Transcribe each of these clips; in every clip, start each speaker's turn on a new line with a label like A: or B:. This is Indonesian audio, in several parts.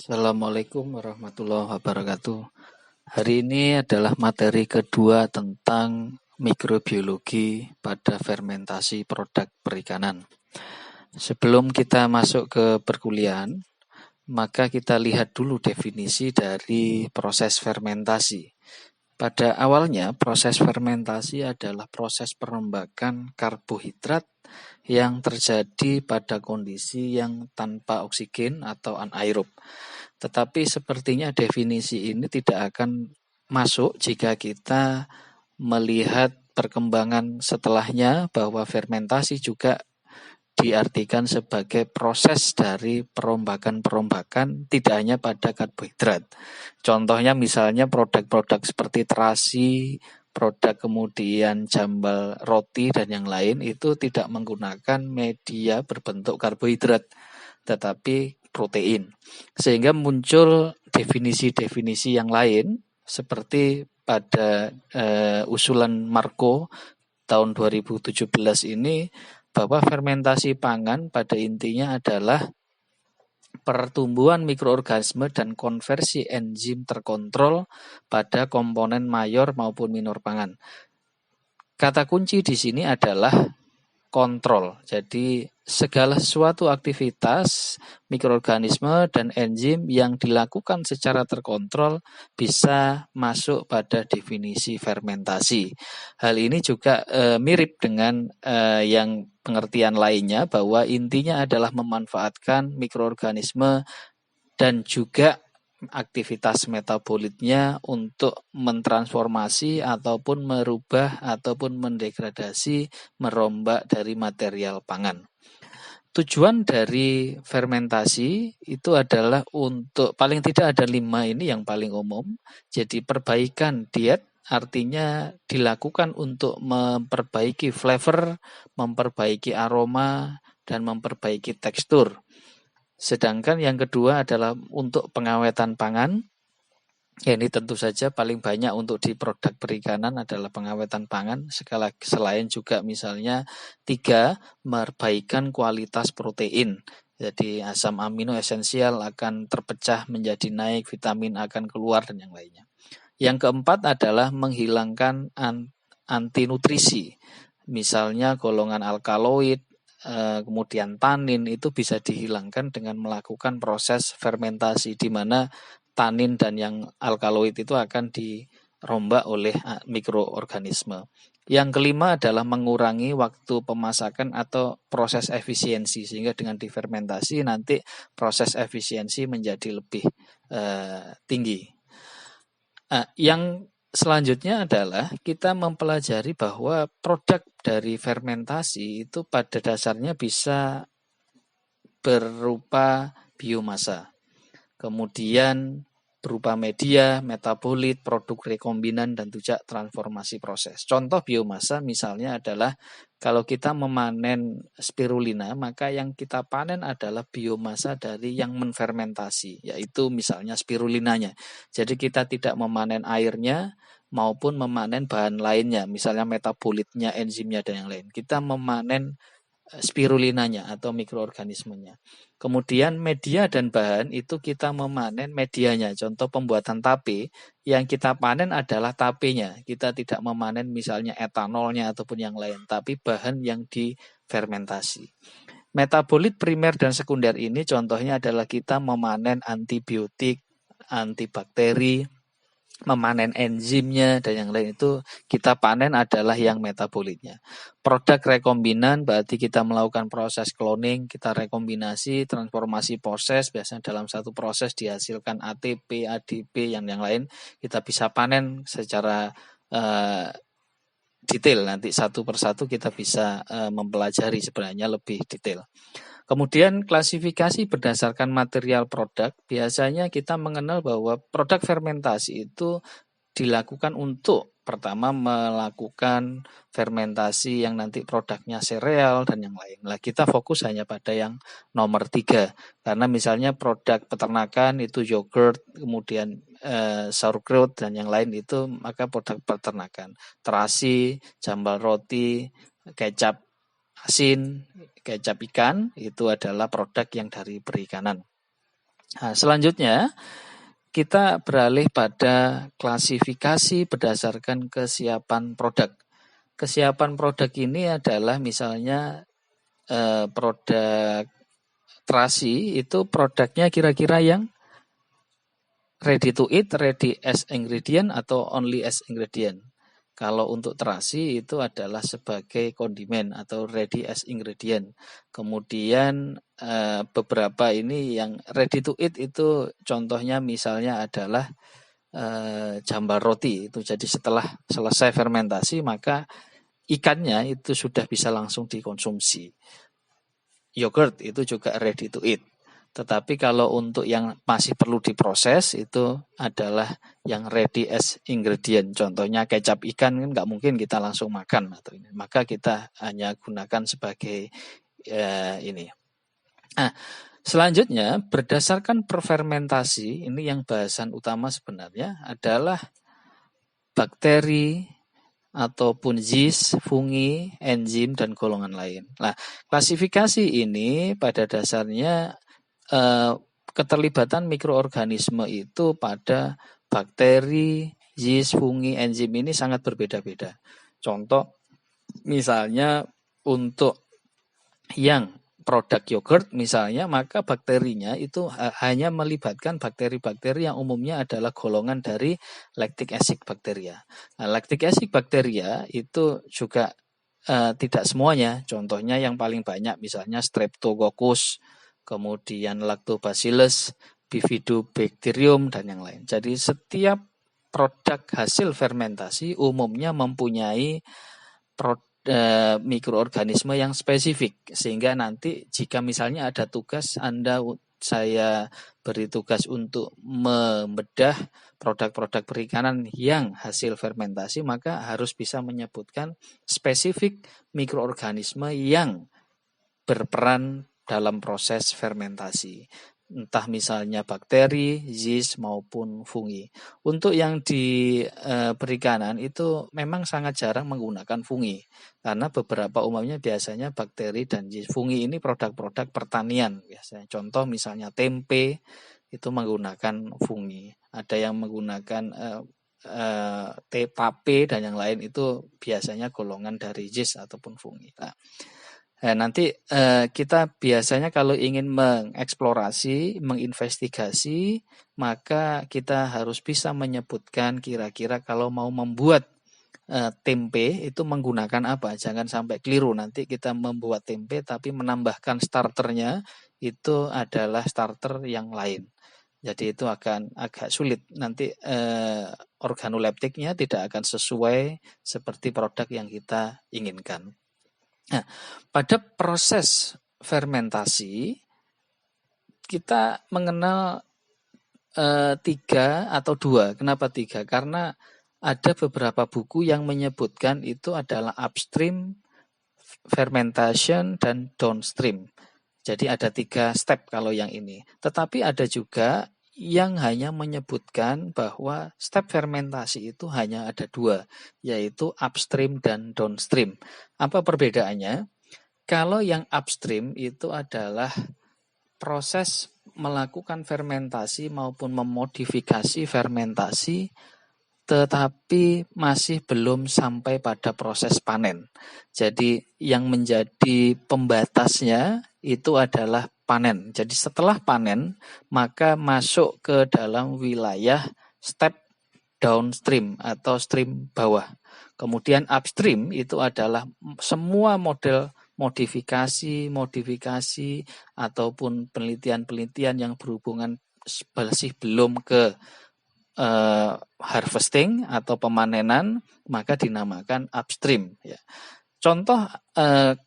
A: Assalamualaikum warahmatullahi wabarakatuh. Hari ini adalah materi kedua tentang mikrobiologi pada fermentasi produk perikanan. Sebelum kita masuk ke perkuliahan, maka kita lihat dulu definisi dari proses fermentasi. Pada awalnya, proses fermentasi adalah proses perombakan karbohidrat yang terjadi pada kondisi yang tanpa oksigen atau anaerob. Tetapi sepertinya definisi ini tidak akan masuk jika kita melihat perkembangan setelahnya, bahwa fermentasi juga diartikan sebagai proses dari perombakan-perombakan tidak hanya pada karbohidrat. Contohnya misalnya produk-produk seperti terasi, produk kemudian jambal roti dan yang lain itu tidak menggunakan media berbentuk karbohidrat, tetapi protein. Sehingga muncul definisi-definisi yang lain seperti pada usulan Marco tahun 2017 ini, bahwa fermentasi pangan pada intinya adalah pertumbuhan mikroorganisme dan konversi enzim terkontrol pada komponen mayor maupun minor pangan. Kata kunci di sini adalah kontrol. Jadi segala sesuatu aktivitas mikroorganisme dan enzim yang dilakukan secara terkontrol bisa masuk pada definisi fermentasi. Hal ini juga mirip dengan yang pengertian lainnya, bahwa intinya adalah memanfaatkan mikroorganisme dan juga aktivitas metabolitnya untuk mentransformasi ataupun merubah ataupun mendegradasi, merombak dari material pangan. Tujuan dari fermentasi itu adalah untuk, paling tidak ada 5 ini yang paling umum. Jadi perbaikan diet, artinya dilakukan untuk memperbaiki flavor, memperbaiki aroma, dan memperbaiki tekstur. Sedangkan yang kedua adalah untuk pengawetan pangan. Ya, ini tentu saja paling banyak untuk di produk perikanan adalah pengawetan pangan. Selain juga misalnya 3, perbaikan kualitas protein. Jadi asam amino esensial akan terpecah menjadi naik, vitamin akan keluar dan yang lainnya. Yang keempat adalah menghilangkan antinutrisi. Misalnya golongan alkaloid, kemudian tanin itu bisa dihilangkan dengan melakukan proses fermentasi, di mana tanin dan yang alkaloid itu akan dirombak oleh mikroorganisme. Yang kelima adalah mengurangi waktu pemasakan atau proses efisiensi, sehingga dengan difermentasi nanti proses efisiensi menjadi lebih tinggi. Yang selanjutnya adalah kita mempelajari bahwa produk dari fermentasi itu pada dasarnya bisa berupa biomasa, kemudian berupa media, metabolit, produk rekombinan, dan juga transformasi proses. Contoh biomasa misalnya adalah kalau kita memanen spirulina, maka yang kita panen adalah biomasa dari yang menfermentasi, yaitu misalnya spirulinanya. Jadi kita tidak memanen airnya maupun memanen bahan lainnya, misalnya metabolitnya, enzimnya, dan yang lain. Kita memanen spirulinanya atau mikroorganismenya. Kemudian media dan bahan itu kita memanen medianya. Contoh pembuatan tape, yang kita panen adalah tapenya. Kita tidak memanen misalnya etanolnya ataupun yang lain, tapi bahan yang difermentasi. Metabolit primer dan sekunder ini contohnya adalah kita memanen antibiotik, antibakteri, memanen enzimnya dan yang lain, itu kita panen adalah yang metabolitnya. Produk rekombinan berarti kita melakukan proses cloning, kita rekombinasi, transformasi proses, biasanya dalam satu proses dihasilkan ATP, ADP, yang lain, kita bisa panen secara detail. Nanti satu persatu kita bisa mempelajari sebenarnya lebih detail. Kemudian klasifikasi berdasarkan material produk, biasanya kita mengenal bahwa produk fermentasi itu dilakukan untuk pertama melakukan fermentasi yang nanti produknya sereal dan yang lain. Nah, kita fokus hanya pada yang nomor 3, karena misalnya produk peternakan itu yogurt, kemudian sauerkraut dan yang lain itu maka produk peternakan. Terasi, jambal roti, kecap asin, kecap ikan itu adalah produk yang dari perikanan. Nah, selanjutnya kita beralih pada klasifikasi berdasarkan kesiapan produk. Kesiapan produk ini adalah misalnya produk terasi itu produknya kira-kira yang ready to eat, ready as ingredient atau only as ingredient. Kalau untuk terasi itu adalah sebagai kondimen atau ready as ingredient. Kemudian beberapa ini yang ready to eat itu contohnya misalnya adalah jambal roti itu. Jadi setelah selesai fermentasi maka ikannya itu sudah bisa langsung dikonsumsi. Yogurt itu juga ready to eat. Tetapi kalau untuk yang masih perlu diproses itu adalah yang ready as ingredient. Contohnya kecap ikan kan nggak mungkin kita langsung makan atau ini. Maka kita hanya gunakan sebagai ini. Nah, selanjutnya berdasarkan perfermentasi ini yang bahasan utama sebenarnya adalah bakteri ataupun yeast, fungi, enzim, dan golongan lain. Nah, klasifikasi ini pada dasarnya keterlibatan mikroorganisme itu pada bakteri, yeast, fungi, enzim ini sangat berbeda-beda. Contoh, misalnya untuk yang produk yogurt misalnya, maka bakterinya itu hanya melibatkan bakteri-bakteri yang umumnya adalah golongan dari lactic acid bacteria. Nah, lactic acid bacteria itu juga tidak semuanya. Contohnya yang paling banyak misalnya Streptococcus, kemudian Lactobacillus, Bifidobacterium, dan yang lain. Jadi setiap produk hasil fermentasi umumnya mempunyai mikroorganisme yang spesifik, sehingga nanti jika misalnya ada tugas saya beri tugas untuk membedah produk-produk perikanan yang hasil fermentasi, maka harus bisa menyebutkan spesifik mikroorganisme yang berperan dalam proses fermentasi. Entah misalnya bakteri, yeast maupun fungi. Untuk yang di perikanan itu memang sangat jarang menggunakan fungi. Karena beberapa umumnya biasanya bakteri dan yeast. Fungi ini produk-produk pertanian biasanya. Contoh misalnya tempe itu menggunakan fungi. Ada yang menggunakan tape dan yang lain itu biasanya golongan dari yeast ataupun fungi. Nah, nanti kita biasanya kalau ingin mengeksplorasi, menginvestigasi, maka kita harus bisa menyebutkan kira-kira kalau mau membuat tempe itu menggunakan apa. Jangan sampai keliru nanti kita membuat tempe tapi menambahkan starternya itu adalah starter yang lain. Jadi itu akan agak sulit. Nanti organoleptiknya tidak akan sesuai seperti produk yang kita inginkan. Nah, pada proses fermentasi kita mengenal 3 atau 2. Kenapa 3? Karena ada beberapa buku yang menyebutkan itu adalah upstream fermentation dan downstream. Jadi ada 3 step kalau yang ini. Tetapi ada juga yang hanya menyebutkan bahwa step fermentasi itu hanya ada 2, yaitu upstream dan downstream. Apa perbedaannya? Kalau yang upstream itu adalah proses melakukan fermentasi maupun memodifikasi fermentasi, tetapi masih belum sampai pada proses panen. Jadi yang menjadi pembatasnya itu adalah panen. Jadi setelah panen, maka masuk ke dalam wilayah step downstream atau stream bawah. Kemudian upstream itu adalah semua model modifikasi ataupun penelitian-penelitian yang berhubungan masih belum ke harvesting atau pemanenan, maka dinamakan upstream. Ya. Contoh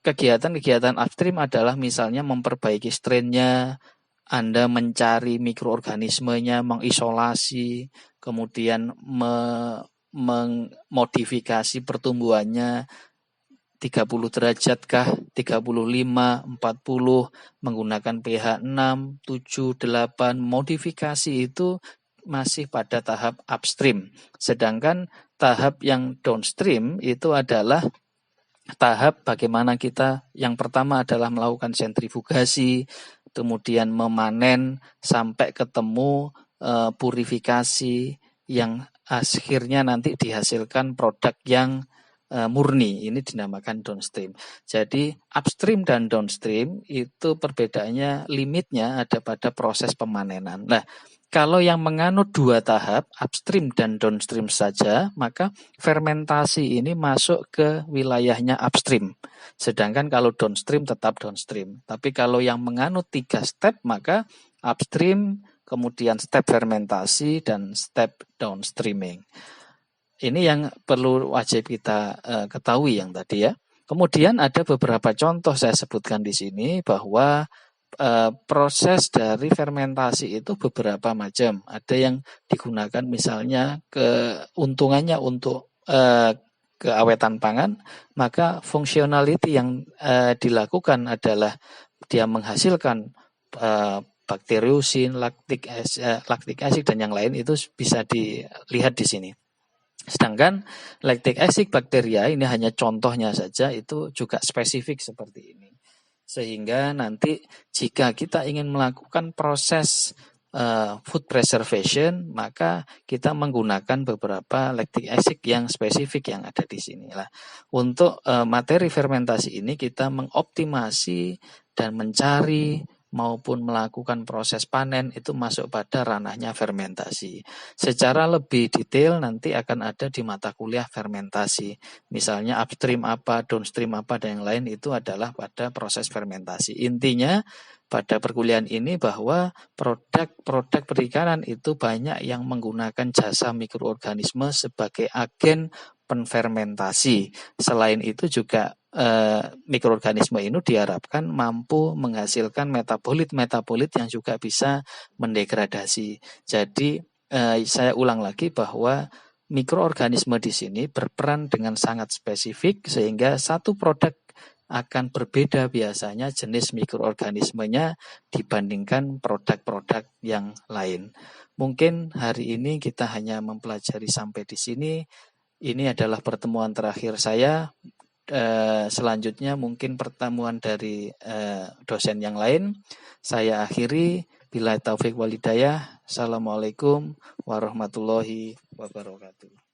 A: kegiatan-kegiatan upstream adalah misalnya memperbaiki strainnya, Anda mencari mikroorganismenya, mengisolasi, kemudian memodifikasi pertumbuhannya 30 derajat kah, 35, 40, menggunakan pH 6, 7, 8, modifikasi itu masih pada tahap upstream. Sedangkan tahap yang downstream itu adalah tahap bagaimana kita yang pertama adalah melakukan sentrifugasi, kemudian memanen sampai ketemu purifikasi yang akhirnya nanti dihasilkan produk yang murni. Ini dinamakan downstream. Jadi upstream dan downstream itu perbedaannya, limitnya ada pada proses pemanenan. Nah, kalau yang menganut dua tahap, upstream dan downstream saja, maka fermentasi ini masuk ke wilayahnya upstream. Sedangkan kalau downstream tetap downstream. Tapi kalau yang menganut 3 step, maka upstream, kemudian step fermentasi, dan step downstreaming. Ini yang perlu wajib kita ketahui yang tadi ya. Kemudian ada beberapa contoh saya sebutkan di sini bahwa proses dari fermentasi itu beberapa macam. Ada yang digunakan misalnya keuntungannya untuk keawetan pangan, maka functionality yang dilakukan adalah dia menghasilkan bakteriosin, lactic acid dan yang lain, itu bisa dilihat di sini. Sedangkan lactic acid bakteria ini hanya contohnya saja, itu juga spesifik seperti ini. Sehingga nanti jika kita ingin melakukan proses food preservation, maka kita menggunakan beberapa lactic acid yang spesifik yang ada di sini. Untuk materi fermentasi ini kita mengoptimasi dan mencari maupun melakukan proses panen itu masuk pada ranahnya fermentasi. Secara lebih detail nanti akan ada di mata kuliah fermentasi. Misalnya upstream apa, downstream apa, dan yang lain itu adalah pada proses fermentasi. Intinya pada perkuliahan ini bahwa produk-produk perikanan itu banyak yang menggunakan jasa mikroorganisme sebagai agen penfermentasi. Selain itu juga mikroorganisme ini diharapkan mampu menghasilkan metabolit-metabolit yang juga bisa mendegradasi. Jadi saya ulang lagi bahwa mikroorganisme di sini berperan dengan sangat spesifik sehingga satu produk akan berbeda biasanya jenis mikroorganismenya dibandingkan produk-produk yang lain. Mungkin hari ini kita hanya mempelajari sampai di sini. Ini adalah pertemuan terakhir saya. Selanjutnya mungkin pertemuan dari dosen yang lain. Saya akhiri. Billahi taufik walhidayah. Assalamualaikum warahmatullahi wabarakatuh.